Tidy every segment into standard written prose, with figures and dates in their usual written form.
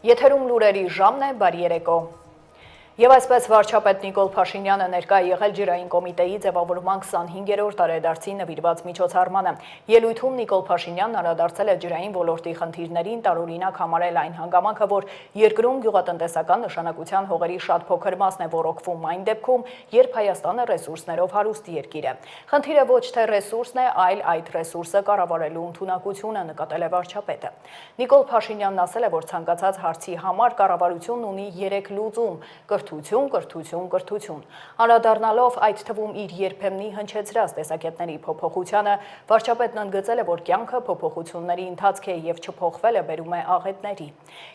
Եթերում լուրերի ժամն է, բարի երեկո։ Եվ այսպես վարչապետ Նիկոլ Փաշինյանը ներկա եղել ջրային կոմիտեի ձևավորման 25-րդ տարեդարձի նվիրված միջոցառմանը։ Ելույթում Նիկոլ Փաշինյանն անդրադարձել է ջրային ոլորտի խնդիրներին, տարօրինակ համարել այն հանգամանքը, որ երկրում գյուղատնտեսական նշանակության հողերի շատ փոքր մասն է ոռոգվում այն դեպքում, երբ Հայաստանը ռեսուրսներով հարուստ երկիր է։ Խնդիրը ոչ թե ռեսուրսն է, այլ այդ ռեսուրսը կառավարելու ընդունակությունը, նկատել է վարչապետը։ Նիկոլ Փաշինյանն ասել է, որ ցանկացած հարցի համար կառավարությունն ունի 3 լուծում՝ կրթություն։ Անդրադառնալով այդ թվում իր երբեմնի հնչեցրած տեսակետների փոփոխությանը, վարչապետն ընդգծել է, որ կյանքը փոփոխությունների ընթացք է եւ չփոխվելը բերում է աղետների։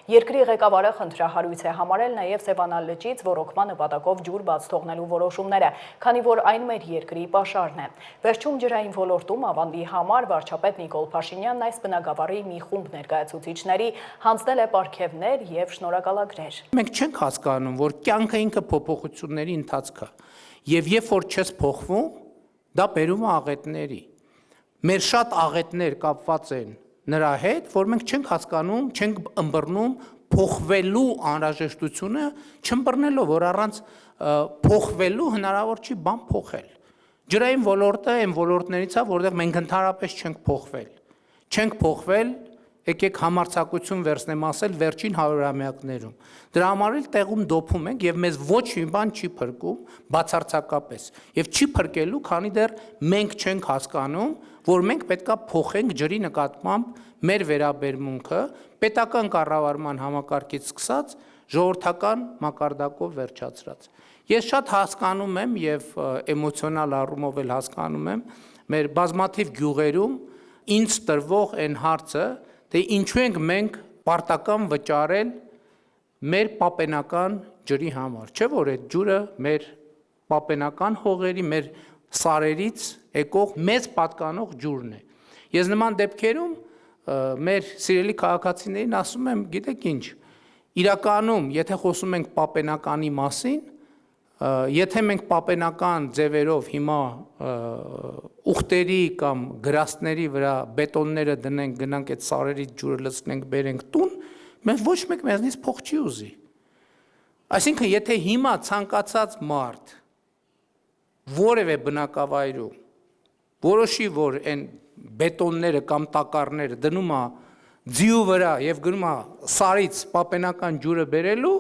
Երկրի ղեկավարը խնդրահարույց է համարել նաեւ Սևանան լճից ոռոգման նպատակով ջուր բաց թողնելու որոշումները, քանի որ այն մեր երկրի պաշարն է։ Վերջում ջրային ոլորտում ավանդի համար վարչապետ Նիկոլ Փաշինյանն այս բնագավառի մի խումբ ներկայացուցիչների հանձնել է պարգևներ եւ շնորհակալագրեր։ Մենք չենք հասկանում, որ կյանքը ինքը փոփոխությունների ընթացք է, եւ երբ որ չես փոխվում, դա բերում է աղետների։ Մեր շատ աղետներ կապված են նրա հետ, որ մենք չենք հասկանում, չենք ըմբռնում փոխվելու անհրաժեշտությունը, չըմբռնելով, որ առանց փոխվելու հնարավոր չի բան փոխել։ Ջրային ոլորտը այն ոլորտներից է, որտեղ մենք ընդհանրապես չենք փոխվել։ Չենք փոխվել, եկեք համարձակություն վերցնեմ ասել վերջին 100-ամյակներում։ Դրա համար էլ տեղում դոփում ենք եւ մեզ ոչ մի բան չի փրկում բացարձակապես։ Եվ չի փրկելու, քանի դեռ մենք չենք հասկանում, որ մենք պետքա փոխենք ջրի նկատմամբ մեր վերաբերմունքը պետական կառավարման համակարգից սկսած ժողովրդական մակարդակով վերջացրած։ Ես շատ հասկանում եմ եւ էմոցիոնալ առումով էլ հասկանում եմ մեր բազմաթիվ գյուղերում ինձ տրվող այն հարցը, թե ինչու ենք մենք պարտական վճարել մեր պապենական ջրի համար, չէ՞ որ այդ ջուրը մեր պապենական հողերի, մեր սարերից եկող մեծ պատկանող ջուրն է։ Ես նման դեպքերում մեր սիրելի քաղաքացիներին ասում եմ, գիտեք ինչ, իրականում, եթե խոսում ենք պապենականի մասին, եթե մենք պապենական ձևերով հիմա ուխտերի կամ գրաստների վրա բետոնները դնենք, գնանք այդ սարերից ջուրը լցնենք, բերենք տուն, մենք ոչ մեկ մեզնից փող չի ուզի։ Այսինքն, եթե հիմա ցանկացած մարդ որևէ բնակավայրում որոշի, որ այն բետոնները կամ տակառները դնում է ձիու վրա եւ գնում է սարից պապենական ջուրը բերելու,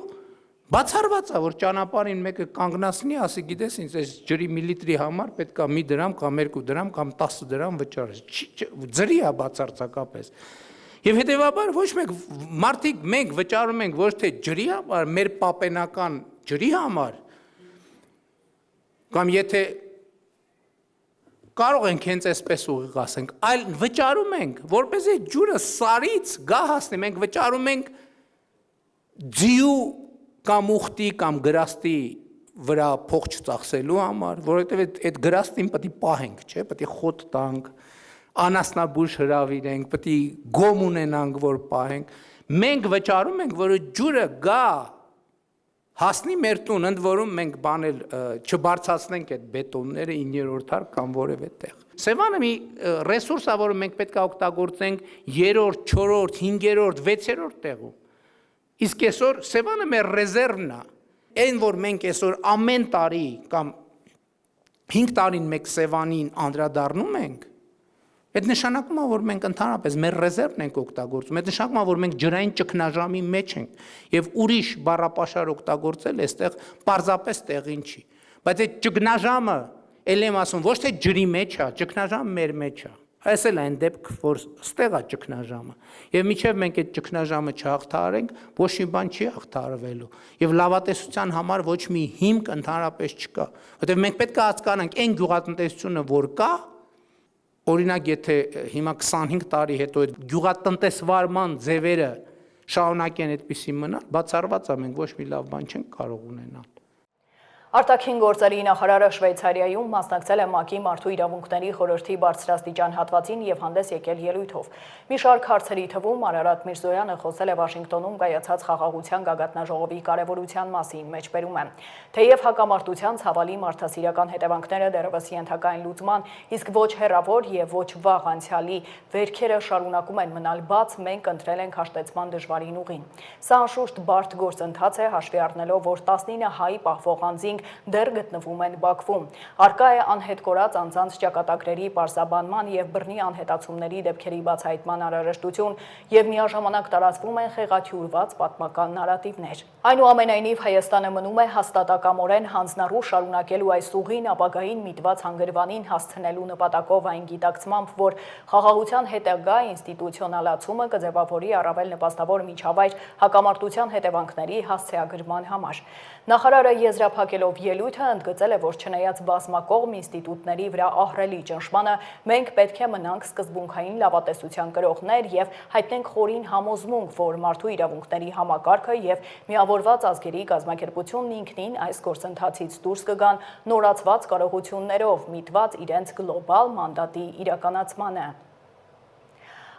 բացառված է, որ ճանապարհին մեկը կանգնացնի, ասի, գիտես, ինձ այս ջրի միլիտրի համար պետք է մի դրամ կամ 2 դրամ կամ 10 դրամ վճարես։ Ջրի է բացարձակապես։ Եվ հետեւաբար ոչ մեկ մարդիկ մենք վճարում ենք ոչ թե ջրի համար, մեր պապենական ջրի համար, կամ եթե կարող ենք հենց այսպես ուղիղ ասենք, այլ վճարում ենք, որպեսզի ջուրը սարից գա հասնի, մենք վճարում ենք ձիու կամ ուխտի կամ գրաստի վրա փող չծախսելու համար, որովհետև այդ գրաստին պետք է պահենք, չէ՞, պետք է խոտ տանք, անասնաբույժ հրավիրենք, պետք է գոմ ունենանք, որ պահենք։ Մենք վճարում ենք, որ ջուրը գա հասնի մեր տուն, ընդ որում մենք բանել չբարձրացնենք այդ բետոնները 9-րդ հարկ կամ որևէ տեղ։ Սևանը մի ռեսուրս է, որը մենք պետք է օգտագործենք 3-րդ, 4-րդ, 5-րդ, 6-րդ տեղում։ Իսկ այսօր Սևանը մեր ռեզերվն է, այն որ մենք այսօր ամեն տարի կամ 5 տարին մեկ Սևանին անդրադառնում ենք, այդ նշանակում է, որ մենք ընդհանրապես մեր ռեզերվն ենք օգտագործում, այդ նշանակում է, որ մենք ջրային ճգնաժամի մեջ ենք եւ ուրիշ բառապաշար օգտագործել այստեղ պարզապես տեղին չի։ Բայց այդ ճգնաժամը, ել եմ ասում, ոչ թե ջրի մեջ է, ճգնաժամը մեր մեջ է։ Այս էլ այն դեպք, որ ստեղ է ճգնաժամը։ Եվ մինչև մենք այդ ճգնաժամը չհաղթահարենք, ոչ մի բան չի հաղթահարվելու։ Եվ լավատեսության համար ոչ մի հիմք ընդհանրապես չկա։ Որտեղ մենք պետք է հասկանանք այն գյուղատնտեսությունը, որ կա, օրինակ, եթե հիմա 25 տարի հետո այդ գյուղատնտեսվարման ձևերը շարունակեն այդպիսի մնալ, բացառված է մենք ոչ մի լավ բան չենք կարող ունենալ։ Արտաքին գործերի նախարարը Շվեյցարիայում մասնակցել է ՄԱԿ-ի մարդու իրավունքների խորհրդի բարձրաստիճան հատվածին եւ հանդես եկել ելույթով։ Մի շարք հարցերի թվում Արարատ Միրզոյանը խոսել է Վաշինգտոնում կայացած խաղաղության գագաթնաժողովի կարևորության մասին, մեջբերում է։ Թեև հակամարտության ցավալի մարդասիրական հետևանքները դեռևս ենթակա են լուծման, իսկ ոչ հեռավոր եւ ոչ վաղ անցյալի վերքերը շարունակում են մնալ բաց, մենք ընտրել ենք հաշտեցման դժվարին ուղին։ Սա անշուշտ բարդ գործընթաց է, հաշվի առնելով, որ 19 հայ պահվող անձինք դեռ գտնվում են Բաքվում։ Արկա է անհետ կորած անձանց ճակատագրերի պարզաբանման եւ բռնի անհետացումների դեպքերի բացահայտման անհրաժեշտություն եւ միաժամանակ տարածվում են խեղաթյուրված պատմական նարատիվներ։ Այնուամենայնիվ Հայաստանը մնում է հաստատակամորեն հանձնառու շարունակելու այս ուղին ապագային միտված հանգրվանին հասցնելու նպատակով այն գիտակցմամբ, որ խաղաղության հետագա ինստիտուցիոնալացումը կձևավորի առավել նպաստավոր միջավայր հակամարտության հետևանքների հասցեագրման համար։ Նախարարը եզրափակելով ելույթը ընդգծել է, որ չնայած բազմակողմ ինստիտուտների վրա ահռելի ճնշմանը, մենք պետք է մնանք սկզբունքային լավատեսության կրողներ եւ հայտնենք խորին համոզմունք, որ մարդու իրավունքների համակարգը եւ միավորված ազգերի կազմակերպությունն ինքնին այս գործընթացից դուրս կգան նորացված կարողություններով, միտված իրենց գլոբալ մանդատի իրականացմանը։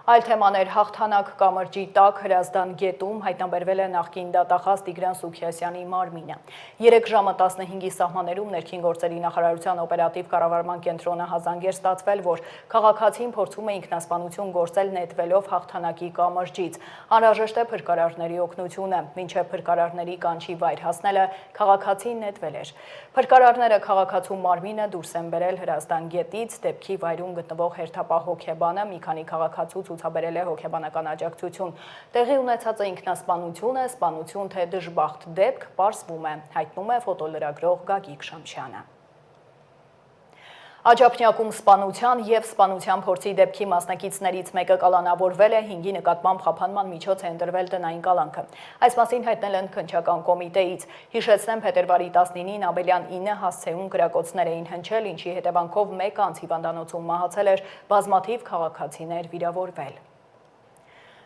Այլ թեմաներ հաղթանակ կամրջի տակ Հրազդան գետում հայտնաբերվել է նախկին դատախազ Տիգրան Սուքիասյանի մարմինը։ 3 ժամը 15-ի սահմաններում ներքին գործերի նախարարության օպերատիվ կառավարման կենտրոնը հազանգ էր ստացվել, որ քաղաքացին փորձում է ինքնասպանություն գործել նետվելով հաղթանակի կամրջից։ Անհրաժեշտ է փրկարարների օգնությունը, մինչև փրկարարների կանչի վայր հասնելը քաղաքացին նետվել էր։ Փրկարարները քաղաքացու մարմինը դուրս են բերել Հրազդան գետից, դեպքի վայրում գտնվող հերթապահ հոգեբանը մի քանի քաղաքացու ցուցաբերել է հոգեբանական աջակցություն։ Տեղի ունեցած ինքնասպանություն է, սպանություն թե դժբախտ դեպք պարզվում է, հայտնում է ֆոտոլրագրող Գագիկ Շամշյանը։ Աջափնյակում սպանության եւ սպանության փորձի դեպքի մասնակիցներից մեկը կալանավորվել է, 5-ի նկատմամբ խափանման միջոց է ընտրվել տնային կալանքը։ Այս մասին հայտնել են քննչական կոմիտեից։ Հիշեցնեմ, փետրվարի 19-ին Աբելյան 9 հասցեում կրակոցներ էին հնչել, ինչի հետևանքով 1 անձ հիվանդանոցում մահացել էր, բազմաթիվ քաղաքացիներ վիրավորվել։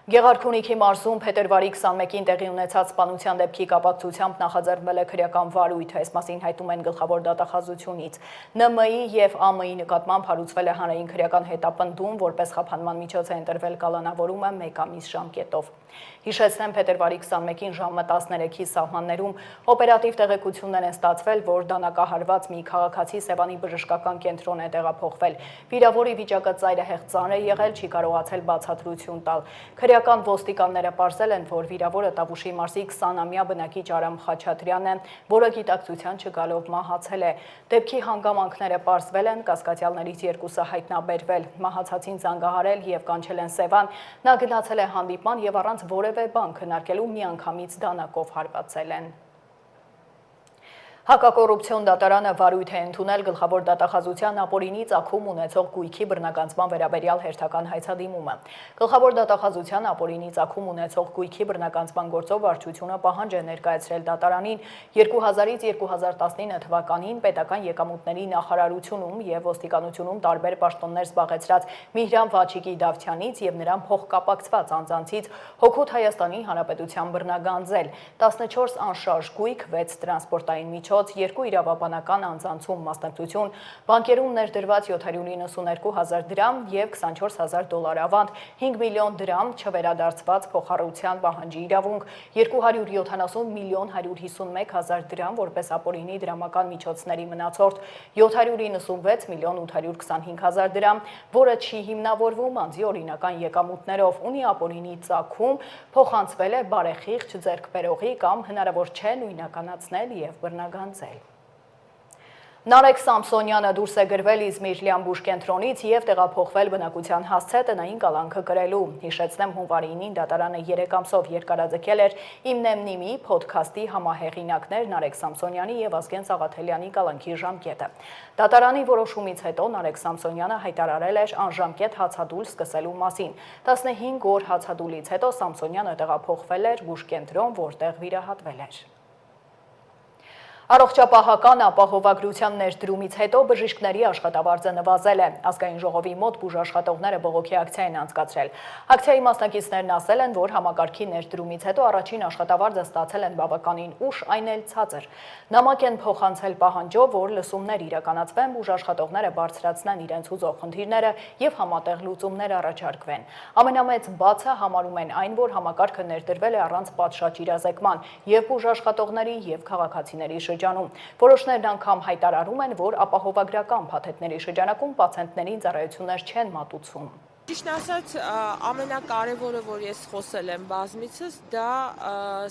Գեղարքունիքի մարզում փետրվարի 21-ին տեղի ունեցած սպանության դեպքի կապակցությամբ նախաձեռնվել է քրեական վարույթ, այս մասին հայտնում են գլխավոր դատախազությունից։ ՆՄ-ի եւ ԱՄ-ի նկատմամբ հարուցվել է հանրային քրեական հետապնդում, որպես խափանման միջոց է ընտրվել կալանավորումը 1 ամիս ժամկետով։ Հիշեցնեմ, փետրվարի 21-ին ժամը 13-ի սահմաններում օպերատիվ տեղեկություններ են ստացվել, որ դանակահարված մի քաղաքացի Սևանի բժշկական կենտրոն է տեղափոխվել։ Վիրավորի վիճակը ծայրահեղ ծանր է եղել, չի կարողացել բացատրություն տալ։ Քրեական ոստիկանները պարզել են, որ վիրավորը Տավուշի մարզի 20-ամյա բնակիչ Արամ Խաչատրյանն է, որը գիտակցության չգալով մահացել է։ Դեպքի հանգամանքները պարզվել են, կասկածյալներից 2-ը հայտնաբերվել, մահացածին զանգահարել եւ կանչել են Սևան, նա գնացել է հանդիպման եւ առանց որևէ բան քննարկելու միանգամից դանակով հարվածել են։ Հակակոռուպցիոն դատարանը վարույթ է ընդունել գլխավոր դատախազության ապօրինի ծագում ունեցող գույքի բռնականցման վերաբերյալ հերթական հայցադիմումը։ Գլխավոր դատախազության ապօրինի ծագում ունեցող գույքի բռնականցման գործով վարչությունը պահանջ է ներկայացրել դատարանին 2000-ից 2019 թվականին պետական եկամուտների նախարարությունում եւ ոստիկանությունում տարբեր պաշտոններ զբաղեցրած Միհրան Վաչիկի Դավթյանից եւ նրան փոխկապակցված անձանցից հօգուտ Հայաստանի Հանրապետության բռնագանձել 14 անշարժ գույք, 6 տրանսպորտային միջոց, 2 իրավաբանական անձանցում մասնակցություն, բանկերում ներդրված 792,000 դրամ եւ $24,000 ավանդ, 5 միլիոն դրամ չվերադարձված փոխառության պահանջի իրավունք, 270,151,000 դրամ որպես ապօրինի դրամական միջոցների մնացորդ, 796,825,000 դրամ, որը չի հիմնավորվում անձի օրինական եկամուտներով, ունի ապօրինի ծագում, փոխանցվել է բարեխիղճ ձեռքբերողի կամ հնարավոր չէ նույնականացնել եւ բռնագանձել։ Նարեկ Սամսոնյանը դուրս է գրվել Իզմիր Լյամբուշ կենտրոնից եւ տեղափոխվել բնակության հասցե տնային կալանքը կրելու։ Հիշեցնեմ, հունվարի 9-ին դատարանը 3 ամսով երկարաձգել էր Իմնեմնիմի փոդքասթի համահեղինակներ Նարեկ Սամսոնյանի եւ Ազգեն Սաղաթելյանի կալանքի ժամկետը։ Դատարանի որոշումից հետո Նարեկ Սամսոնյանը հայտարարել էր անժամկետ հացադուլ սկսելու մասին։ 15 օր հացադուլից հետո Սամսոնյանը տեղափոխվել էր բուժկենտրոն, որտեղ վիրահատվել էր։ Առողջապահական ապահովագրության ներդրումից հետո բժիշկների աշխատավարձը նվազել է։ Ազգային ժողովի մոտ բուժաշխատողները բողոքի ակցիա են անցկացրել։ Ակցիայի մասնակիցներն ասել են, որ համակարգի ներդրումից հետո առաջին աշխատավարձը ստացել են բավականին ուշ, այն էլ ցածր։ Նամակ են փոխանցել պահանջով, որ լսումներ իրականացվեն, բուժաշխատողները բարձրացնեն իրենց ուզող խնդիրները եւ համատեղ լուծումներ առաջարկվեն։ Ամենամեծ բացը համարում են այն, որ համակարգը ներդրվել է առանց պատշաճ իրազեկման եւ բուժաշխատողների եւ քաղաքացիների շրջանում։ Որոշներն անգամ հայտարարում են, որ ապահովագրական փաթեթների շրջանակում պացիենտներին ծառայություններ չեն մատուցում։ Ճիշտ ասած, ամենակարևորը, որ ես խոսել եմ բազմիցս, դա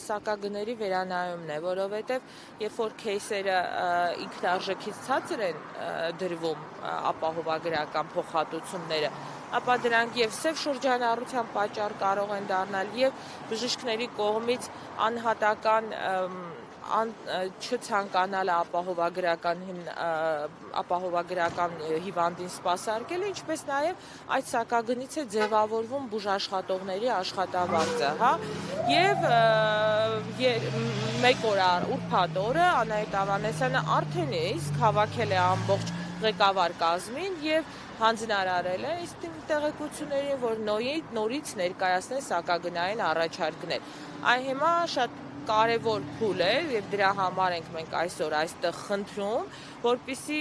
սակագների վերանայումն է, որովհետև երբ որ քեյսերը ինքնարժեքից ցածր են դրվում ապահովագրական փոխհատուցումները, ապա դրանք եւ սև շրջանառության պատճառ կարող են դառնալ եւ բժիշկների կողմից անհատական չցանկանալ ապահովագրական հիվանդին սպասարկել, ինչպես նաև այդ սակագնից է ձևավորվում բուժաշխատողների աշխատավարձը, հա, եւ մեկ օր ուրբաթ օրը Անահիտ Ավանեսյանը արդեն իսկ հավաքել է ամբողջ ղեկավար կազմին եւ հանձնարարել է իսկ տեղեկություններին, որ նորից ներկայացնել սակագնային առաջարկներ։ Այն հիմա շատ կարևոր փուլ է եւ դրա համար ենք մենք այսօր այստեղ խնդրում, որպեսզի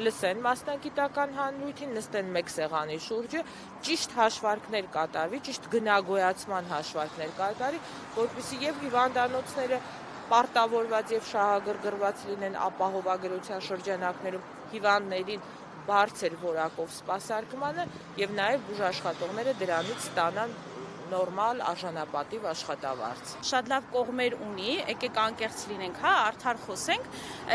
լսեն մասնագիտական հանրույթին, նստեն մեկ սեղանի շուրջը, ճիշտ հաշվարկներ կատարվի, ճիշտ գնագոյացման հաշվարկներ կատարվի, որպեսզի եւ հիվանդանոցները պարտավորված եւ շահագրգռված լինեն ապահովագրության շրջանակներում հիվանդներին բարձր որակով սպասարկմանը եւ նաեւ բուժաշխատողները դրանից ստանան նորմալ արժանապատիվ աշխատավարձ։ Շատ լավ կողմեր ունի, եկեք անկեղծ լինենք, հա, արդար խոսենք,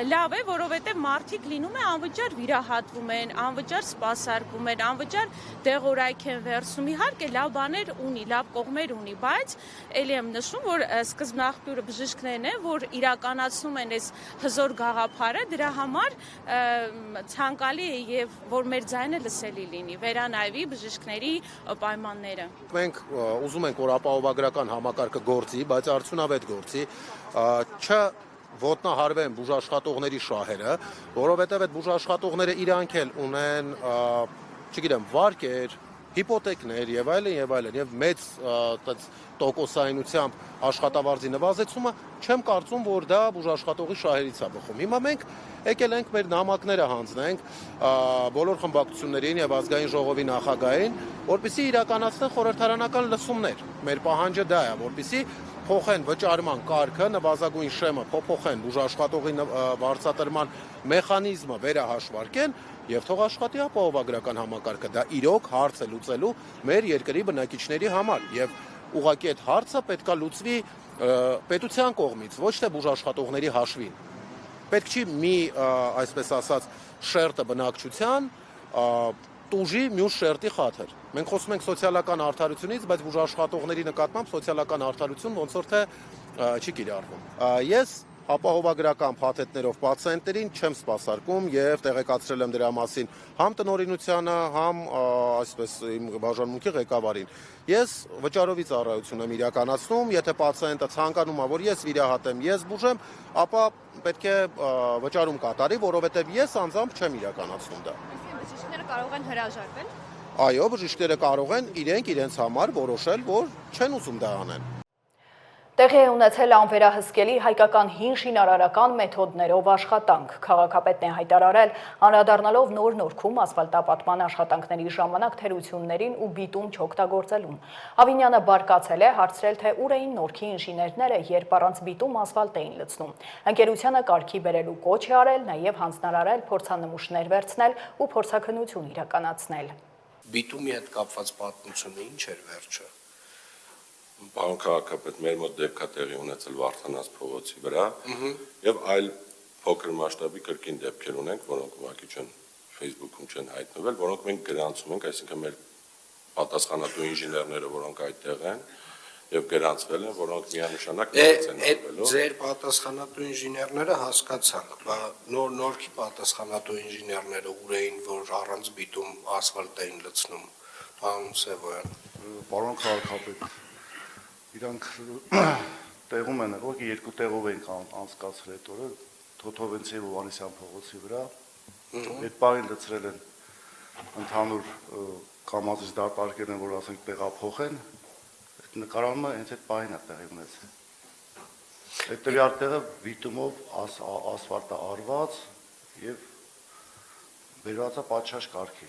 լավ է, որովհետև մարդիկ լինում է անվճար վիրահատվում են, անվճար սպասարկում են, անվճար դեղորայք են վերցնում, իհարկե լավ բաներ ունի, լավ կողմեր ունի, բայց էլի եմ նշում, որ սկզբնաղբյուրը բժիշկներն են, որ իրականացնում են այս հզոր գաղափարը, դրա համար ցանկալի է եւ որ մեր ձայնը լսելի լինի, վերանայվի բժիշկների պայմանները։ Մենք ուզում ենք, որ ապահովագրական համակարգը գործի, բայց արդյունավետ գործի, չոտնահարվեն բուժաշխատողների շահերը, որովհետև այդ բուժաշխատողները իրանք էլ ունեն, չգիտեմ, վարկեր, հիպոթեկներ եւ այլն, եւ մեծ տոկոսայնությամբ աշխատավարձի նվազեցումը, չեմ կարծում, որ դա բուժաշխատողի շահերից է բխում։ Հիմա մենք եկել ենք մեր նամակները հանձնենք բոլոր խմբակցություններին եւ ազգային ժողովի նախագահին, որպեսզի իրականացնեն խորհրդարանական լսումներ։ Մեր պահանջը դա է, որպեսզի փոխեն վճարման կարգը, նվազագույն շեմը փոփոխեն, բուժաշխատողի վարձատրման մեխանիզմը վերահաշվարկեն եւ թող աշխատի ապահովագրական համակարգը։ Դա իրոք հարց է լուծելու մեր երկրի բնակիչների համար եւ ուղղակի այդ հարցը պետքա լուծվի պետության կողմից, ոչ թե բուժաշխատողների հաշվին։ Պետք չի մի, այսպես ասած, շերտը բնակչության տուժի մյուս շերտի խաթր։ Մենք խոսում ենք սոցիալական արդարությունից, բայց բուժաշխատողների նկատմամբ սոցիալական արդարություն ոնց որ թե չի կիրառվում։ Ես ապահովագրական փաթեթներով պացիենտներին չեմ սպասարկում եւ տեղեկացրել եմ դրա մասին համ տնօրինությանը, համ այսպես իմ բաժանմունքի ղեկավարին։ Ես վճարովի ծառայություն եմ իրականացնում, եթե պացիենտը ցանկանում է, որ ես վիրահատեմ, ես բուժեմ, ապա պետք է վճարում կատարի, որովհետեւ ես անձամբ չեմ իրականացնում դա։ Բժիշկները կարող են հրաժարվել։ Այո, բժիշկները կարող են իրենց համար որոշել, որ չեն ուզում դա անեն։ Տեղի է ունեցել անվերահսկելի հայկական հին շինարարական մեթոդներով աշխատանք։ Քաղաքապետն է հայտարարել, անդրադառնալով նոր Նորքում ասֆալտապատման աշխատանքների ժամանակ թերություններին ու բիտում չօգտագործելուն։ Ավինյանը բարկացել է, հարցրել, թե ուր էին Նորքի ինժեներները, երբ առանց բիտում ասֆալտ էին լցնում։ Ընկերությանը կարգի բերելու կոչ է արել, նաև հանձնարարել փորձանմուշներ վերցնել ու փորձաքննություն իրականացնել։ Բիտումի հետ կապված պատմությունը ինչ էր վերջը։ Պարոն քաղաքապետ, մեր մոտ դեպք է տեղի ունեցել Վարդանանց փողոցի վրա եւ այլ փոքր մասշտաբի կրկին դեպքեր ունենք, որոնք ուղղակի չեն Facebook-ում չեն հայտնվել, որոնք մենք գրանցում ենք, այսինքն մեր պատասխանատու ինժեներները, որոնք այդտեղ են եւ գրանցվել են, որոնք միանշանակ ներկայացել են ապրելու։ Ձեր պատասխանատու ինժեներները հասկացանք, բայց Նորքի պատասխանատու ինժեներները ուր էին, որ առանց բիտում ասֆալտ էին լցնում։ Պարոն Սևոյան, պարոն քաղաքապետ, իրանք տեղում են եղել, երկու տեղով ենք անցկացրել այդ օրը, Թոթովենցի եւ Հովանեսյան փողոցի վրա։ Այդ բանին լցրել են ընդհանուր կամազից դատարկել են, որ ասենք տեղափոխեն։ Այդ նկարահանումը հենց այդ բանին է տեղի ունեցել։ Այդ տվյալ տեղը բիտումով ասֆալտ է արված եւ վերված է պատշաճ կարգի։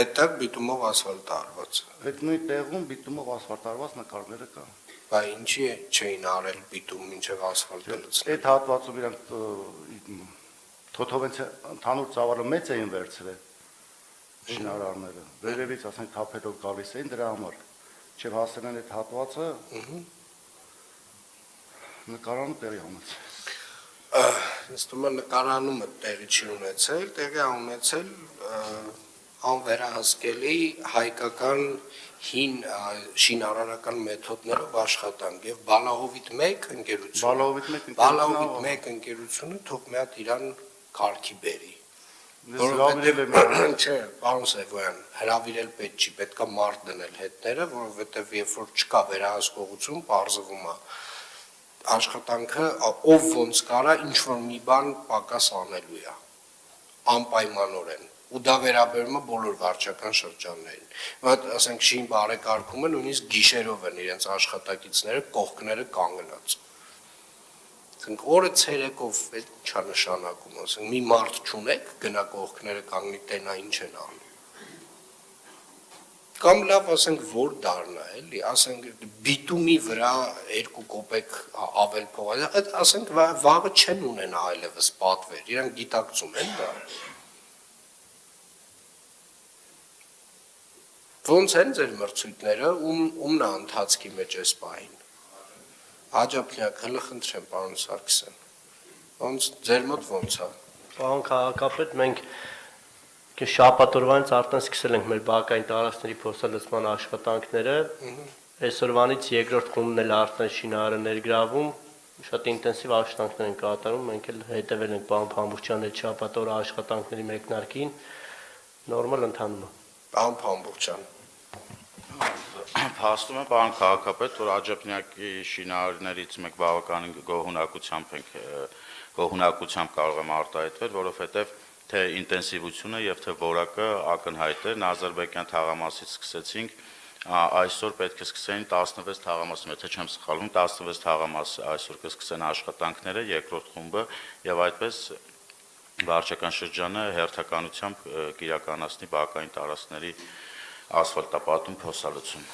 Այդտեղ բիտումով ասֆալտ է արված։ Այդ նույն տեղում բիտումով ասֆալտ արված նկարները կան։ Բա ինչի չէին արել բիտում մինչև ասֆալտը լցնել։ Այդ հատվածում իրանք թոթովենցի ընդհանուր ծավալը մեծ էին վերցրել շինարարները։ Վերևից ասենք թափելով գալիս էին դրա համար։ Չեմ հասել են այդ հատվածը։ Նկարանը տեղի ունեցել։ Ինձ թվում է նկարանումը տեղի չի ունեցել, տեղի է ունեցել անվերահսկելի հայկական հին շինարարական մեթոդներով աշխատանք եւ Բալահովիտ 1 ընկերությունը Բալահովիտ 1 ընկերությունը թող մի հատ իրան կարգի բերի։ Որովհետեւ չէ, պարոն Սևոյան, հրավիրել պետք չի, պետքա մարդ դնել հետները, որովհետեւ երբ որ չկա վերահսկողություն, բարձվում է աշխատանքը ով ոնց կարա ինչ որ մի բան պակաս անելու է անպայմանորեն ու դա վերաբերում է բոլոր վարչական շրջաններին բայց ասենք շին բարեկարգումը նույնիսկ գիշերով են իրենց աշխատակիցները կողքները կանգնած ասենք օրը ցերեկով չա նշանակում ասենք մի մարդ չունեք գնա կողքները կանգնի տենա ինչ են անում կամ լավ ասենք որ դառնա էլի ասենք բիտումի վրա 2 կոպեկ ավել փող ասենք վաղը չեն ունենա այլևս պատվեր իրանք գիտակցում են դա ոնց են ձեր մրցույթները ումն է ընթացքի մեջ էս պահին Աջափնյակ հələ խնդրեմ պարոն Սարգսյան ոնց ձեր մոտ ոնց է Պարոն քաղաքապետ մենք Շաբաթօրվանից արդեն սկսել ենք մեր բակային տարածքների փոխսալցման աշխատանքները։ Այսօրվանից երկրորդ խումբն էլ արդեն շինարարը ներգրավում, շատ ինտենսիվ աշխատանքներ են կատարում, մենք էլ հետևել ենք պարոն Փամբուշյանի այդ շաբաթօրը աշխատանքների մեկնարկին, նորմալ ընթանում է։ Պարոն Փամբուշյան Փաստում է պարոն քաղաքապետ, որ Աջափնյակի շինարարներից մեկ բավականին գոհունակությամբ կարող եմ արտահայտվել, որովհետև թե ինտենսիվությունը եւ թե որակը ակնհայտ է Նազարբեկյան թաղամասից սկսեցինք այսօր պետք է սկսեին 16 թաղամասում եթե չեմ սխալվում 16 թաղամաս այսօր կսկսեն աշխատանքները երկրորդ խումբը եւ այդպես վարչական շրջանը հերթականությամբ կիրականացնի բակային տարածքների ասֆալտապատում փոխսալցում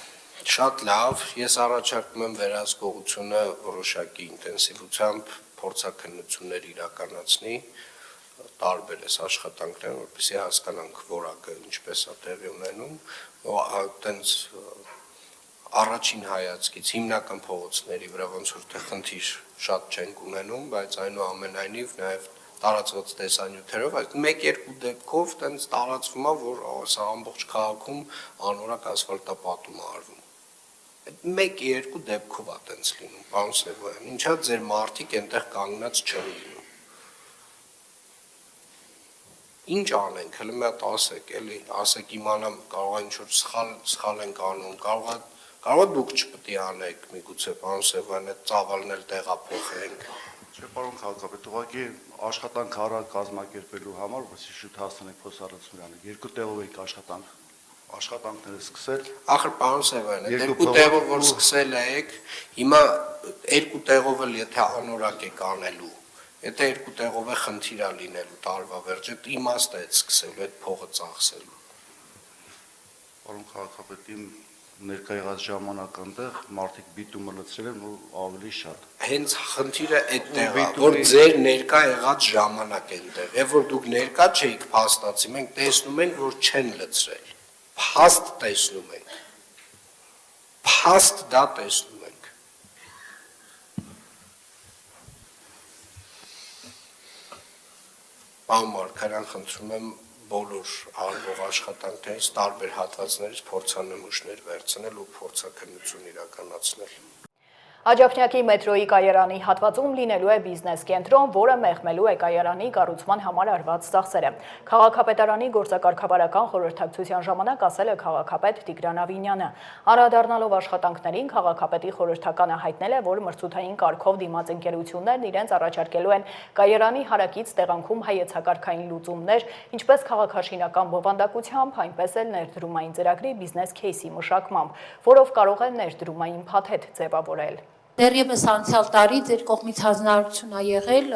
Շատ լավ ես առաջարկում եմ վերահսկողությունը որոշակի ինտենսիվությամբ փորձաքննություններ իրականացնի տարբեր էս աշխատանքներ, որպեսզի հասկանանք որակը ինչպես է տեղի ունենում, այտենց առաջին հայացքից հիմնական փողոցների վրա ոնց որ թե խնդիր շատ չենք ունենում, բայց այնուամենայնիվ նաև տարածված տեսանյութերով, այդ 1-2 դեպքով տենց տարածվում է, որ սա ամբողջ քաղաքում անորակ ասֆալտապատում է արվում։ Այդ 1-2 դեպքով է տենց լինում, պարոն Սևոյան, ինչա ձեր մարդիկ այնտեղ կանգնած չեն լինում։ Ինչ անենք, հələ մի հատ ասեք, էլի, ասեք իմանամ, կարող է ինչ-որ սխալ ենք անում, կարող է դուք չպետք է անեք, միգուցե պարոն Սևոյան, այդ ծավալն էլ տեղափոխենք։ Չէ, պարոն քաղաքապետ, ուղղակի աշխատանք առանց կազմակերպելու համար, որպեսզի շուտ հասնենք փոխսարացմանը, երկու տեղով եք աշխատանքները սկսել։ Ախր պարոն Սևոյան, այդ երկու տեղով որ սկսել եք, հիմա երկու տեղով էլ եթե անորակ եք անելու Եթե երկու տեղով է խնդիր է լինելու տարվա վերջը, իմաստ է այդ սկսելու, այդ փողը ծախսելու։ Պարոն քաղաքապետ, իմ ներկա եղած ժամանակ այնտեղ մարդիկ բիտումը լցրել են ու ավելի շատ։ Հենց խնդիրը այդտեղ է, որ ձեր ներկա եղած ժամանակ այնտեղ, եւ որ դուք ներկա չէիք փաստացի, մենք տեսնում ենք, որ չեն լցրել։ Փաստ տեսնում ենք։ Փաստ դա տեսնում Պարոն Մարգարյան, խնդրում եմ բոլոր արվող աշխատանքներից տարբեր հատվածներից փորձանմուշներ վերցնել ու փորձաքննություն իրականացնել։ Աջափնյակի մետրոյի կայարանի հատվածում լինելու է բիզնես կենտրոն, որը մեղմելու է կայարանի կառուցման համար արված ծախսերը։ Քաղաքապետարանի գործակարգավարական խորհրդակցության ժամանակ ասել է քաղաքապետ Տիգրան Ավինյանը։ Անդրադառնալով աշխատանքներին, քաղաքապետի խորհրդականը հայտնել է, որ մրցութային կարգով դիմաց ընկերություններն իրենց առաջարկելու են կայարանի հարակից տեղանքում հայեցակարգային լուծումներ, ինչպես քաղաքաշինական բովանդակությամբ, այնպես էլ ներդրումային ծրագրի բիզնես քեյսի մշակմամբ, որով կարող է ներդրումային փաթեթ ձևավորել։ Դեռևս անցյալ տարի ձեր կողմից հանձնարարություն ա եղել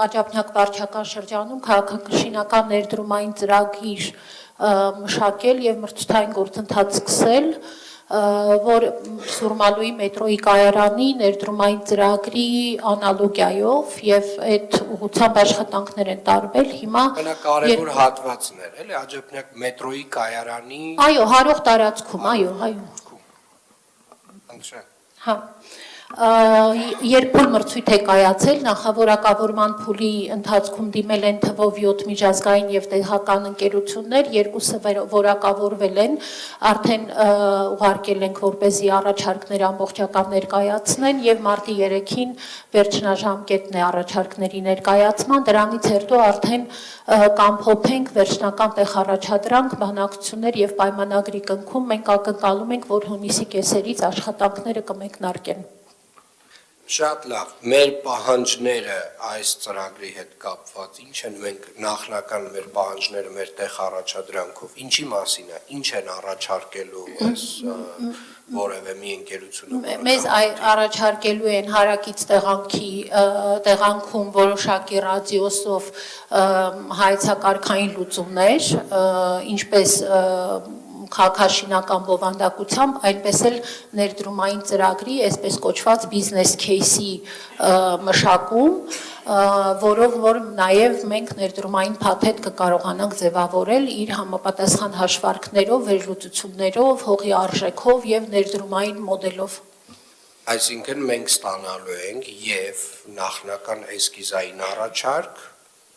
Աջափնյակ վարչական շրջանում քաղաքաշինական ներդրումային ծրագիր մշակել եւ մրցութային գործընթաց սկսել, որ Սուրմալուի մետրոյի կայարանի ներդրումային ծրագրի անալոգիայով եւ այդ ուղղությամբ աշխատանքներ են տարվել հիմա Կարևոր հատվածներ, էլի Աջափնյակ մետրոյի կայարանի Այո, հարող տարածքում, այո։ Հա Երբ փուլ մրցույթ է կայացել, նախավորակավորման փուլի ընթացքում դիմել են թվով 7 միջազգային եւ տեղական ընկերություններ, երկուսը որակավորվել են, արդեն ուղարկել ենք որպեսզի առաջարկներ ամբողջական ներկայացնեն եւ մարտի 3-ին վերջնաժամկետն է առաջարկների ներկայացման, դրանից հետո արդեն կամփոփենք վերջնական տեղ առաջադրանք, բանակցություններ եւ պայմանագրի կնքում մենք ակնկալում ենք, որ հունիսի կեսերից աշխատանքները կմեկնարկեն։ Շատ լավ, մեր պահանջները այս ծրագրի հետ կապված, ինչ են մենք նախնական մեր պահանջները մեր տեղ առաջադրանքով, ինչի մասին է, ինչ են առաջարկելու այս որևէ մի ընկերությունը։ Մեզ առաջարկելու են հարակից տեղանքում որոշակի ռադիոսով հայեցակարգային լուծումներ, ինչպես քաղաքաշինական բովանդակությամբ, այնպես էլ ներդրումային ծրագրի, այսպես կոչված բիզնես քեյսի մշակում, որով որ նաև մենք ներդրումային փաթեթ կկարողանանք ձևավորել իր համապատասխան հաշվարկներով, վերլուծություններով, հողի արժեքով եւ ներդրումային մոդելով։ Այսինքն մենք ստանալու ենք եւ նախնական էսկիզային առաջարկ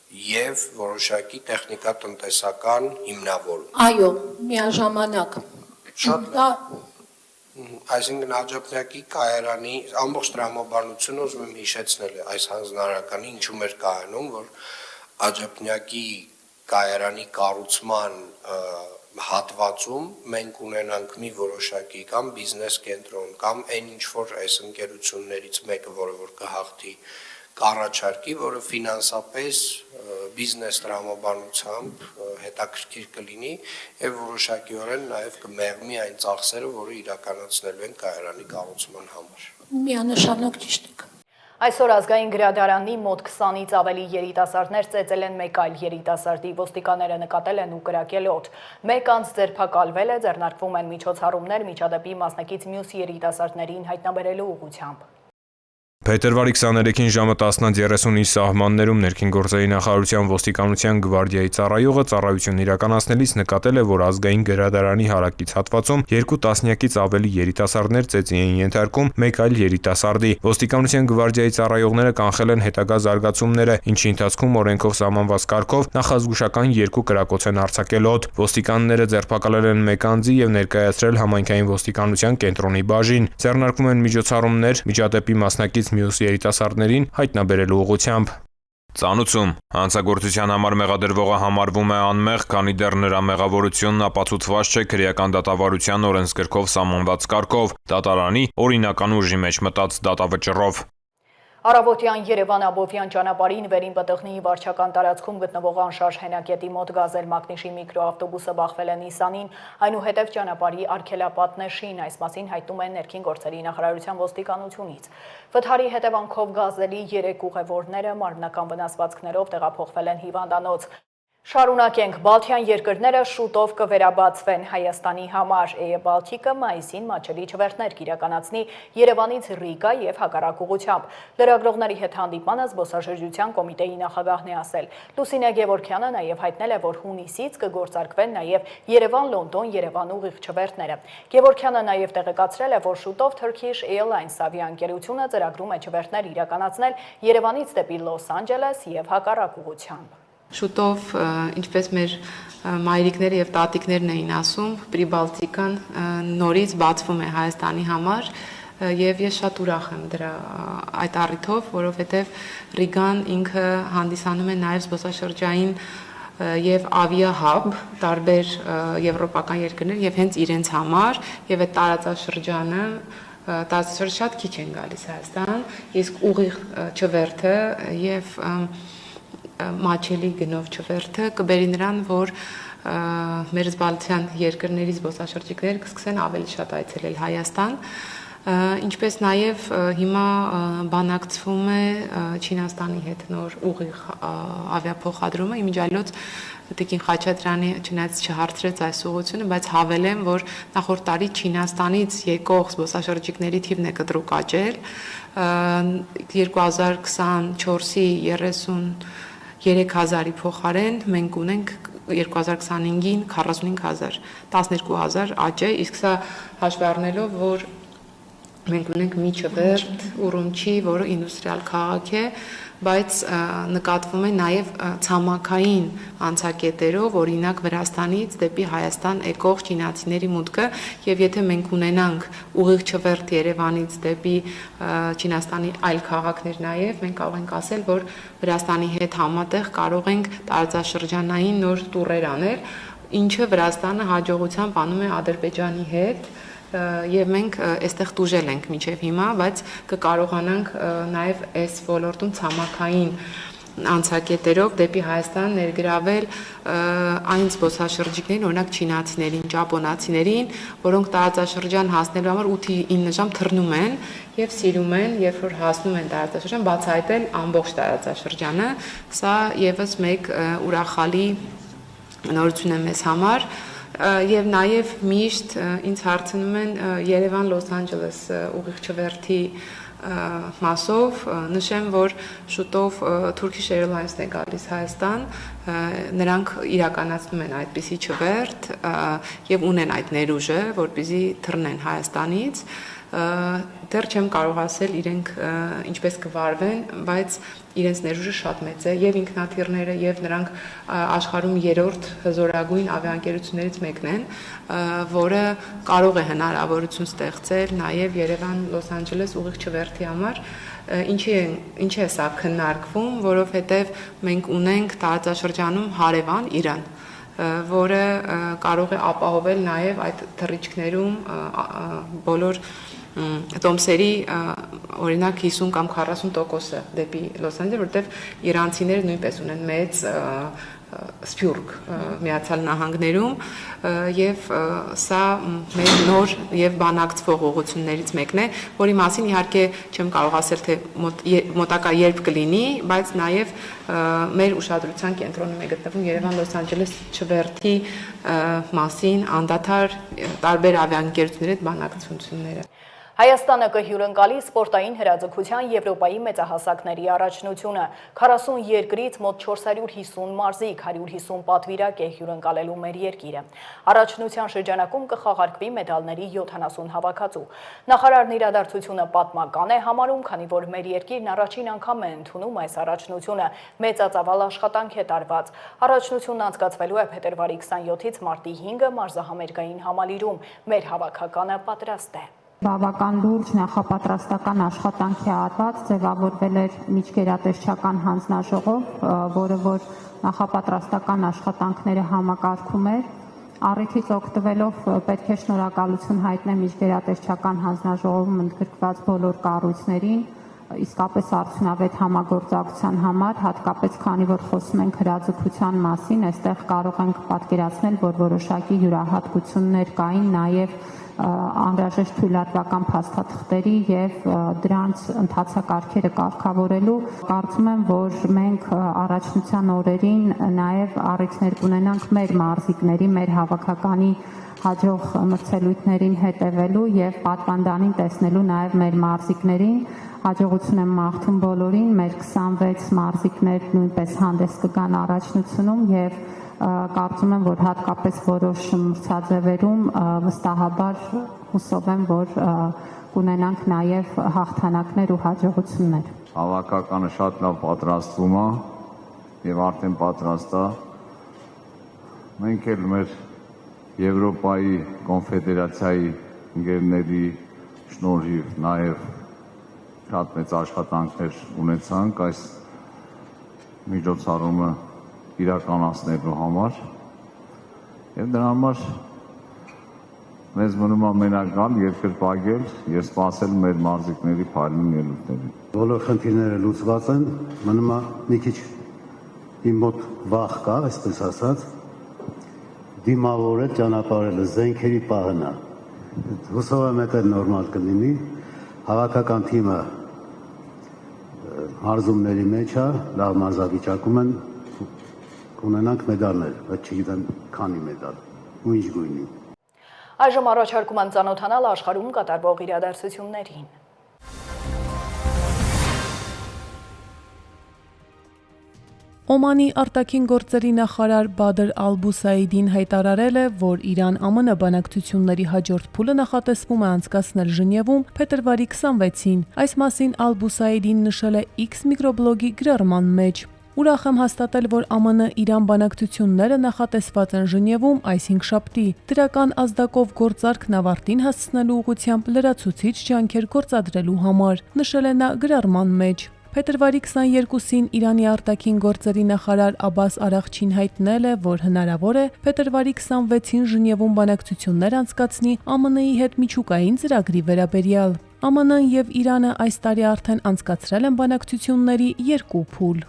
եւ որոշակի տեխնիկա-տնտեսական հիմնավորում։ Այո, միաժամանակ։ Շատ Այսինքն Աջափնյակի կայարանի ամբողջ տրամաբանությունը ուզում եմ հիշեցնել այս հանձնարարականի ինչու մեր կայանում, որ Աջափնյակի կայարանի կառուցման հատվածում մենք ունենանք մի որոշակի կամ բիզնես կենտրոն կամ այն ինչ որ այս ընկերություններից մեկը, որը որ կհաղթի կառաջարկի, որը ֆինանսապես բիզնես տրամաբանությամբ հետաքրքիր կլինի եւ որոշակիորեն նաեւ կմեղմի այն ծախսերը, որը իրականացնելու են կայարանի կառուցման համար։ Միանշանակ ճիշտ եք։ Այսօր ազգային գրադարանի մոտ 20-ից ավելի երիտասարդներ ծեծել են մեկ այլ երիտասարդի, ոստիկանները նկատել են ու կրակել օդ։ Մեկ անձ ձերբակալվել է, ձեռնարկվում են միջոցառումներ միջադեպի մասնակից մյուս երիտասարդներին հայտնաբերելու ուղղությամբ։ Փետրվարի 23-ին ժամը 10:30-ի սահմաններում ներքին գործերի նախարարության ոստիկանության գվարդիայի ծառայողը ծառայություն իրականացնելիս նկատել է, որ ազգային գրադարանի հարակից հատվածում 2 տասնյակից ավելի երիտասարդներ ծեծի են ենթարկում մեկ այլ երիտասարդի։ Ոստիկանության գվարդիայի ծառայողները կանխել են հետագա զարգացումները, ինչի ընթացքում օրենքով սահմանված կարգով նախազգուշական 2 կրակոց են արձակել օդ։ Ոստիկանները ձերբակալել են մեկ անձի եւ ներկայացրել համայնքային ոստիկանության կենտրոնի բաժին։ Ձեռնարկվում են միջոցառումներ միջադեպի մասնակից մյուս երիտասարդներին հայտնաբերելու ուղղությամբ։ Ծանուցում հանցագործության համար մեղադրվողը համարվում է անմեղ, քանի դեռ նրա մեղավորությունն ապացուցված չէ քրեական դատավարության օրենսգրքով սահմանված կարգով, դատարանի օրինական ուժի մեջ մտած դատավճռով։ Առավոտյան Երևան-Աբովյան ճանապարհին վերին պտղնի վարչական տարածքում գտնվող անշարժ հենակետի մոտ գազել մակնիշի միկրոավտոբուսը բախվել է Նիսանին, այնուհետև ճանապարհի արգելապատն է շին, այս մասին հայտնում են ներքին գործերի նախարարության ոստիկանությունից։ Վթարի հետևանքով գազելի 3 ուղևորները մարմնական վնասվածքներով տեղափոխվել են հիվանդանոց։ Շարունակենք, Բալթյան երկրները շուտով կվերաբացվեն Հայաստանի համար, Air Baltic-ը մայիսին մատչելի չվերթներ կիրականացնի Երևանից Ռիգա եւ հակառակ ուղղությամբ։ Լրագրողների հետ հանդիպմանը զբոսաշրջության կոմիտեի նախագահն է ասել։ Լուսինե Գևորգյանը նաեւ հայտնել է, որ հունիսից կգործարկվեն նաեւ Երևան-Լոնդոն Երևան ուղիղ չվերթները։ Գևորգյանը նաեւ տեղեկացրել է, որ շուտով Turkish Airlines ավիաընկերությունը ծրագրում է չվերթներ իրականացնել Երևանից դեպի Լոս Անջելես եւ հակառակ ուղղությամբ։ Շուտով, ինչպես մեր մայրիկները եւ տատիկներն էին ասում, Պրիբալտիկան նորից բացվում է Հայաստանի համար, եւ ես շատ ուրախ եմ դրա այդ առիթով, որովհետեւ Ռիգան ինքը հանդիսանում է նաեւ զբոսաշրջային եւ ավիահաբ տարբեր եվրոպական երկրներ եւ հենց իրենց համար եւ այդ տարածաշրջանը շատ քիչ են գալիս Հայաստան, իսկ ուղիղ չվերթը եւ մաչելի գնով չվերթը կբերի նրան, որ մեր զբաղության երկրների զբոսաշրջիկներ կսկսեն ավելի շատ այցելել Հայաստան, ինչպես նաև հիմա բանակցվում է Չինաստանի հետ նոր ուղիղ ավիափոխադրումը, իմիջիայլոց Տիկին Խաչատրյանի չնայած չհարցրեց այս ուղղությունը, բայց հավելեմ, որ նախորդ տարի Չինաստանից եկող զբոսաշրջիկների թիվն է կտրուկ աճել, 2024-ի 33,000-ի փոխարեն մենք ունենք 2025-ին 45,000, 12,000 աճ է, իսկ սա հաշվի առնելով, որ մենք ունենք Միջվերդ, Ուրումչի, որը ինդուստրիալ քաղաք է, բայց նկատվում է նաև ցամաքային անցակետերով, օրինակ Վրաստանից դեպի Հայաստան եկող չինացիների մուտքը, եւ եթե մենք ունենանք ուղիղ չվերթ Երևանից դեպի Չինաստանի այլ քաղաքներ նաև, մենք կարող ենք ասել, որ Վրաստանի հետ համատեղ կարող ենք տարածաշրջանային նոր տուրեր անել, ինչը Վրաստանը հաջողությամբ անում է Ադրբեջանի հետ, եւ մենք այստեղ տուժել ենք մինչեւ հիմա, բայց կկարողանանք նաեւ այս ոլորտում ցամաքային անցակետերով դեպի Հայաստան ներգրավել այն զբոսաշրջիկներին, օրինակ չինացիներին, ճապոնացիներին, որոնք տարածաշրջան հասնելու համար 8-9 ժամ թռնում են եւ սիրում են, երբ որ հասնում են տարածաշրջան, բացահայտել ամբողջ տարածաշրջանը, սա եւս մեկ ուրախալի նորություն է մեզ համար, եւ նաեւ միշտ ինձ հարցնում են Երևան Լոս Անջելես ուղիղ չվերթի մասով, նշեմ, որ շուտով Turkish Airlines-ն է գալիս Հայաստան, նրանք իրականացնում են այդպիսի չվերթ եւ ունեն այդ ներուժը, որպեսզի թռնեն Հայաստանից, դեռ չեմ կարող ասել իրենք ինչպես կվարվեն, բայց իրենց ներուժը շատ մեծ է եւ ինքնաթիռները եւ նրանք աշխարհում երրորդ հզորագույն ավիաընկերություններից մեկն են, որը կարող է հնարավորություն ստեղծել նաեւ Երևան Լոս Անջելես ուղիղ չվերթի համար, ինչ է սա քննարկվում, որովհետեւ մենք ունենք տարածաշրջանում հարևան Իրան, որը կարող է ապահովել նաեւ այդ թռիչքներում բոլոր տոմսերի օրինակ 50 կամ 40% դեպի Լոս Անջելես, որտեղ իրանցիները նույնպես ունեն մեծ սփյուռք Միացյալ Նահանգներում եւ սա մեր նոր եւ բանակցվող ուղղություններից մեկն է, որի մասին իհարկե չեմ կարող ասել թե մոտակա երբ կլինի, բայց նաեւ մեր ուշադրության կենտրոնում է գտնվում Երևան Լոս Անջելես չվերթի մասին անդադար տարբեր ավիաընկերությունների հետ բանակցությունները։ Հայաստանը կհյուրընկալի սպորտային հրաձգության Եվրոպայի մեծահասակների առաջնությունը, 40 երկրից մոտ 450 մարզիկ, 150 պատվիրակ է հյուրընկալելու մեր երկիրը։ Առաջնության շրջանակում կխաղարկվի մեդալների 70 հավաքածու։ Նախարարն իրադարձությունը պատմական է համարում, քանի որ մեր երկիրն առաջին անգամ է ընդունում այս առաջնությունը, մեծածավալ աշխատանք է տարված։ Առաջնությունն անցկացվելու է փետրվարի 27-ից մարտի 5-ը մարզահամերգային համալիրում։ Մեր հավաքականը պատրաստ է։ Բավական լուրջ նախապատրաստական աշխատանք է արված, ձևավորվել էր միջգերատեսչական հանձնաժողով, որը որ նախապատրաստական աշխատանքները համակարգում էր։ Առիթից օգտվելով պետք է շնորհակալություն հայտնել միջգերատեսչական հանձնաժողովում ընդգրկված բոլոր կառույցներին, իսկապես արդյունավետ համագործակցության համար, հատկապես քանի որ խոսում ենք հրաձգության մասին, այստեղ կարող ենք պատկերացնել, որ որոշակի յուրահատկություններ կային նաև անհրաժեշտ թույլատվական փաստաթղթերի եւ դրանց ընթացակարգերը կարգավորելու։ Կարծում եմ, որ մենք առաջնության օրերին նաեւ առիթներ կունենանք մեր մարզիկների, մեր հավաքականի հաջող մրցելույթներին հետևելու եւ պատվանդանին տեսնելու նաեւ մեր մարզիկներին։ Հաջողություն եմ մաղթում բոլորին, մեր 26 մարզիկներ նույնպես հանդես կգան առաջնությունում եւ կարծում եմ, որ հատկապես որոշ մրցաձևերում վստահաբար հուսով եմ, որ կունենանք նաև հաղթանակներ ու հաջողություններ։ Հավաքականը շատ լավ պատրաստվում է եւ արդեն պատրաստ է։ Մենք էլ մեր Եվրոպայի կոնֆեդերացիայի ընկերների շնորհիվ նաև շատ մեծ աշխատանքներ ունեցանք այս միջոցառումը իրականացնելու համար եւ դրա համար մեզ մնում է մենակ գալ, երկրպագել եւ սպասել մեր մարզիկների փայլուն ելույթներին։ Բոլոր խնդիրները լուծված են, մնում է մի քիչ իմ մոտ վախ կա, այսպես ասած, դիմավորը ճանապարհելը զենքերի պահն է։ Հուսով եմ դա նորմալ կլինի, հավաքական թիմը հարզումների մեջ է, լավ մարզավիճակում են, կունենանք մեդալներ, բայց չգիտեմ քանի մեդալ ու ինչ գույնի։ Այժմ առաջարկում են ծանոթանալ աշխարհում կատարվող իրադարձություններին։ Օմանի արտաքին գործերի նախարար Բադր Ալ-Բուսայիդին հայտարարել է, որ Իրան-ԱՄՆ բանակցությունների հաջորդ փուլը նախատեսվում է անցկացնել Ժնևում փետրվարի 26-ին։ Այս մասին Ալ-Բուսայիդին նշել է X միկրոբլոգի գրառման մեջ։ Ուրախ եմ հաստատել, որ ԱՄՆ-Իրան բանակցությունները նախատեսված են Ժնևում այս հինգշաբթի։ Դրական ազդակով գործարքն ավարտին հասցնելու ուղղությամբ լրացուցիչ ջանքեր գործադրելու համար, նշել է նա գրառման մեջ։ Փետրվարի 22-ին Իրանի արտաքին գործերի նախարար Աբբաս Արաղչին հայտնել է, որ հնարավոր է փետրվարի 26-ին Ժնևում բանակցություններ անցկացնի ԱՄՆ-ի հետ միջուկային ծրագրի վերաբերյալ։ ԱՄՆ-ն եւ Իրանը այս տարի արդեն անցկացրել են բանակցությունների 2 փուլ։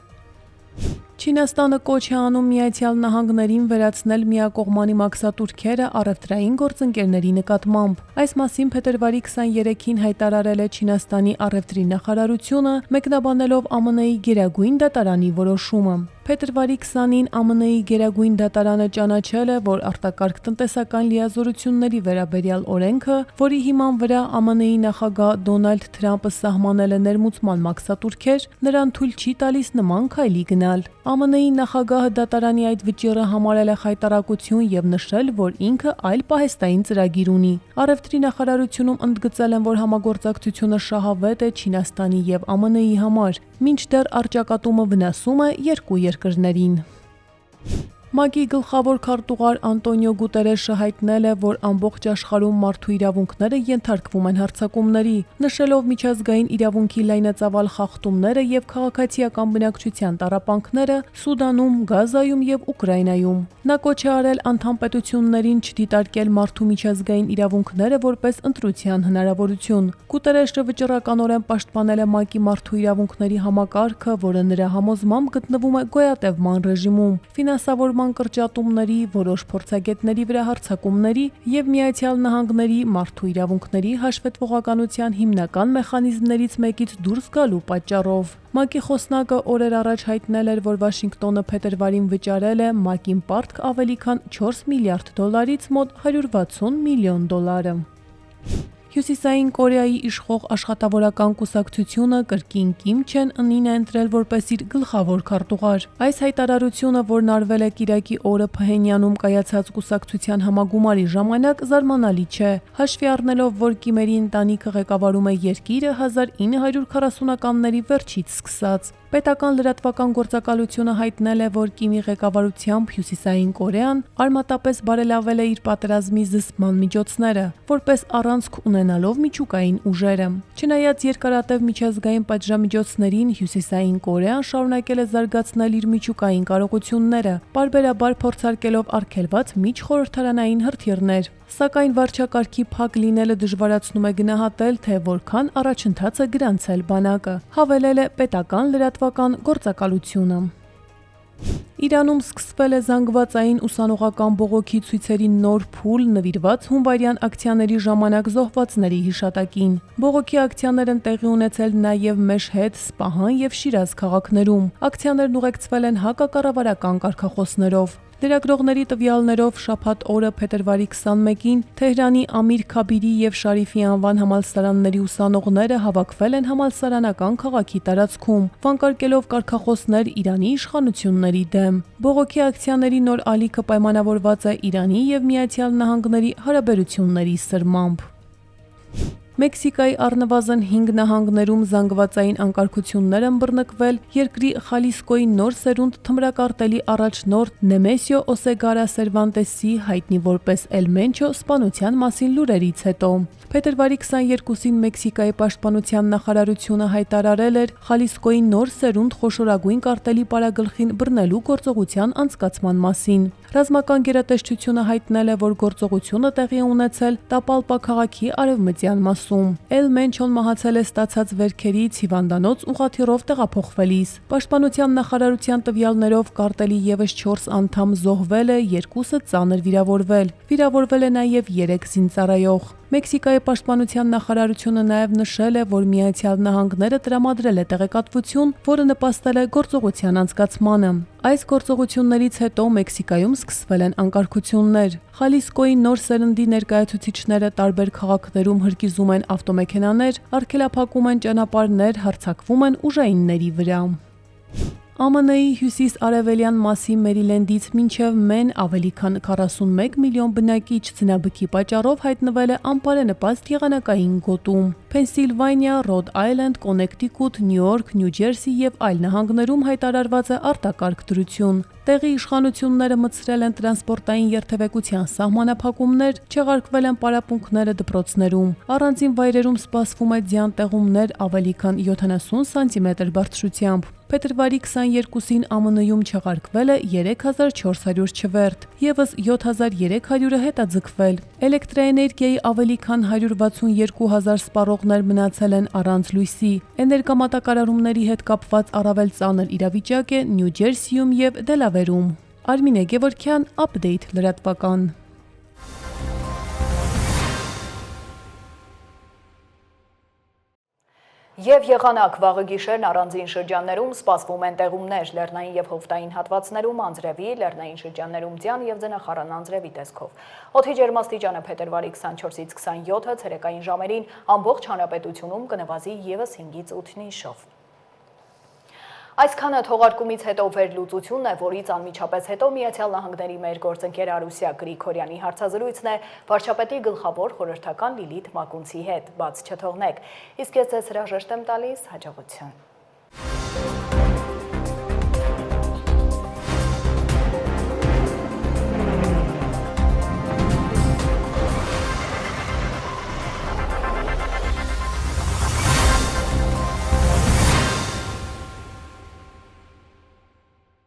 Չինաստանը կոչ է անում Միացյալ Նահանգներին վերացնել միակողմանի մաքսատուրքերը առևտրային գործընկերների նկատմամբ։ Այս մասին փետրվարի 23-ին հայտարարել է Չինաստանի առևտրի նախարարությունը, մեկնաբանելով ԱՄՆ-ի Գերագույն դատարանի որոշումը։ Փետրվարի 20-ին ԱՄՆ-ի Գերագույն դատարանը ճանաչել է, որ արտակարգ տնտեսական լիազորությունների վերաբերյալ օրենքը, որի հիման վրա ԱՄՆ-ի նախագահ Դոնալդ Թրամփը սահմանել է ներմուծման մաքսատուրքեր, նրան թույլ չի տալիս նման քայլի գնալ։ ԱՄՆ-ի նախագահը դատարանի այդ վճիռը համարել է խայտարակություն եւ նշել, որ ինքը այլ պահեստային ծրագիր ունի։ Առևտրի նախարարությունում ընդգծել են, որ համագործակցությունը շահավետ է Չինաստանի եւ ԱՄՆ-ի համար, մինչդեռ առճակատումը վնասում է երկու երկրներին։ ՄԱԿ-ի գլխավոր քարտուղար Անտոնիո Գուտերեշը հայտնել է, որ ամբողջ աշխարհում մարդու իրավունքները ենթարկվում են հարձակումների, նշելով միջազգային իրավունքի լայնածավալ խախտումները եւ քաղաքացիական բնակչության տառապանքները Սուդանում, Գազայում եւ Ուկրաինայում։ Նա կոչ է արել անդամ պետություններին չդիտարկել մարդու միջազգային իրավունքները որպես ընտրության հնարավորություն։ Գուտերեշը վճռականորեն պաշտպանել է ՄԱԿ-ի մարդու իրավունքների համակարգը, որը նրա համոզմամբ գտնվում է գոյատևման ռեժիմում, ֆինանսավորման կրճատումների, որոշ փորձագետների վրա հարձակումների եւ Միացյալ Նահանգների մարդու իրավունքների հաշվետվողականության հիմնական մեխանիզմներից մեկից դուրս գալու պատճառով։ ՄԱԿ-ի խոսնակը օրեր առաջ հայտնել էր, որ Վաշինգտոնը փետրվարին վճարել է ՄԱԿ-ին պարտք ավելի քան 4 միլիարդ դոլարից մոտ 160 միլիոն դոլարը։ Հյուսիսային Կորեայի իշխող աշխատավորական կուսակցությունը կրկին Կիմ Չեն Ընին է ընտրել որպես իր գլխավոր քարտուղար։ Այս հայտարարությունը, որն արվել է Կիրակի օրը Փհենյանում կայացած կուսակցության համագումարի ժամանակ, զարմանալի չէ, հաշվի առնելով, որ Կիմերի ընտանիքը ղեկավարում է երկիրը 1940-ականների վերջից սկսած։ Պետական լրատվական գործակալությունը հայտնել է, որ Կիմի ղեկավարությամբ Հյուսիսային Կորեան արմատապես բարելավել է իր պատերազմի զսպման միջոցները, որպես առանցք ունենալով միջուկային ուժերը։ Չնայած երկարատև միջազգային պատժամիջոցներին, Հյուսիսային Կորեան շարունակել է զարգացնել իր միջուկային կարողությունները, պարբերաբար փորձարկելով արգելված միջխորհրդարանային հրթիռներ։ Սակայն վարչակարգի փակ լինելը դժվարացնում է գնահատել, թե որքան առաջընթաց է գրանցել բանակը, հավելել է պետական լրատվական գործակալությունը։ Իրանում սկսվել է զանգվածային ուսանողական բողոքի ցույցերի նոր փուլ նվիրված հունվարյան ակցիաների ժամանակ զոհվածների հիշատակին։ Բողոքի ակցիաներ են տեղի ունեցել նաև Մեշհեդ, Սպահան եւ Շիրազ քաղաքներում։ Ակցիաներն ուղեկցվել են հակակառավարական կարգախոսներով։ Լրագրողների տվյալներով շաբաթ օրը փետրվարի 21-ին Թեհրանի Ամիր Քաբիրի եւ Շարիֆի անվան համալսարանների ուսանողները հավաքվել են համալսարանական քաղաքի տարածքում, վանկարկելով կարգախոսներ Իրանի իշխանությունների դեմ։ Բողոքի ակցիաների նոր ալիքը պայմանավորված է Իրանի եւ Միացյալ Նահանգների հարաբերությունների սրմամբ։ Մեքսիկայի առնվազն 5 նահանգներում զանգվածային անկարգություններ են բռնկվել երկրի Խալիսկոյի նոր սերունդ թմրակարտելի առաջնորդ Նեմեսիո Օսեգարա Սերվանտեսի հայտնի որպես Էլ Մենչո սպանության մասին լուրերից հետո։ Փետրվարի 22-ին Մեքսիկայի պաշտպանության նախարարությունը հայտարարել էր Խալիսկոյի նոր սերունդ խոշորագույն կարտելի պարագլխին բռնելու գործողության անցկացման մասին։ Ռազմական գերատեսչությունը հայտնել է, որ գործողությունը տեղի ունեցել Տապալպա քաղաքի արևմտյան մասում։ Էլ Մենչոն մահացել է ստացած վերքերից հիվանդանոց ուղղաթիռով տեղափոխվելիս։ Պաշտպանության նախարարության տվյալներով կարտելի եւս 4 անդամ զոհվել է, 2-ը ծանր վիրավորվել։ Վիրավորվել է նաեւ 3 զինծառայող։ Մեքսիկայի պաշտպանության նախարարությունը նաև նշել է, որ Միացյալ Նահանգները տրամադրել է տեղեկատվություն, որը նպաստել է գործողության անցկացմանը։ Այս գործողություններից հետո Մեքսիկայում սկսվել են անկարգություններ։ Խալիսկոյի նոր սերնդի ներկայացուցիչները տարբեր քաղաքներում հրկիզում են ավտոմեքենաներ, արգելափակում են ճանապարհներ, հարձակվում են ուժայինների վրա։ ԱՄՆ-ի հյուսիս-արևելյան մասի Մերիլենդից մինչև Մեն ավելի քան 41 միլիոն բնակիչ ձնաբքի պատճառով հայտնվել է անբարենպաստ եղանակային գոտում։ Փենսիլվանիա, Ռոդ Այլենդ, Կոնեկտիկուտ, Նյու Յորք, Նյու Ջերսի եւ այլ նահանգներում հայտարարված է արտակարգ դրություն։ Տեղի իշխանությունները մտցրել են տրանսպորտային երթևեկության սահմանափակումներ, չեղարկվել են պարապմունքները դպրոցներում։ Առանձին վայրերում սպասվում է ձյան տեղումներ ավելի քան 70 սանտիմետր բարձրությամբ։ Փետրվարի 22-ին ԱՄՆ-ում չեղարկվել է 3400 չվերթ, եւս 7300-ը հետաձգվել։ Էլեկտրաէներգիայի ավելի քան 162,000 սպառողներ մնացել են առանց լույսի։ Էներգամատակարարումների հետ կապված առավել ծանր իրավիճակ է Նյու Ջերսիում եւ Դելավերում։ Արմինե Գևորգյան, Update լրատվական։ Եվ եղանակ վաղը գիշերն առանձին շրջաններում սպասվում են տեղումներ, լեռնային եւ հովտային հատվածներում անձրևի, լեռնային շրջաններում ձյան եւ ձնախառն անձրևի տեսքով։ Օդի ջերմաստիճանը փետրվարի 24-ից 27-ը ցերեկային ժամերին ամբողջ հանրապետությունում կնվազի եւս 5-ից 8 նիշով։ Այսքանը թողարկումից հետո վերլուծությունն է, որից անմիջապես հետո Միացյալ Նահանգների մեր գործընկեր Արուսյա Գրիգորյանի հարցազրույցն է վարչապետի գլխավոր խորհրդական Լիլիթ Մակունցի հետ, բաց չթողնեք։ Իսկ ես ձեզ հրաժեշտ եմ տալիս, հաջողություն։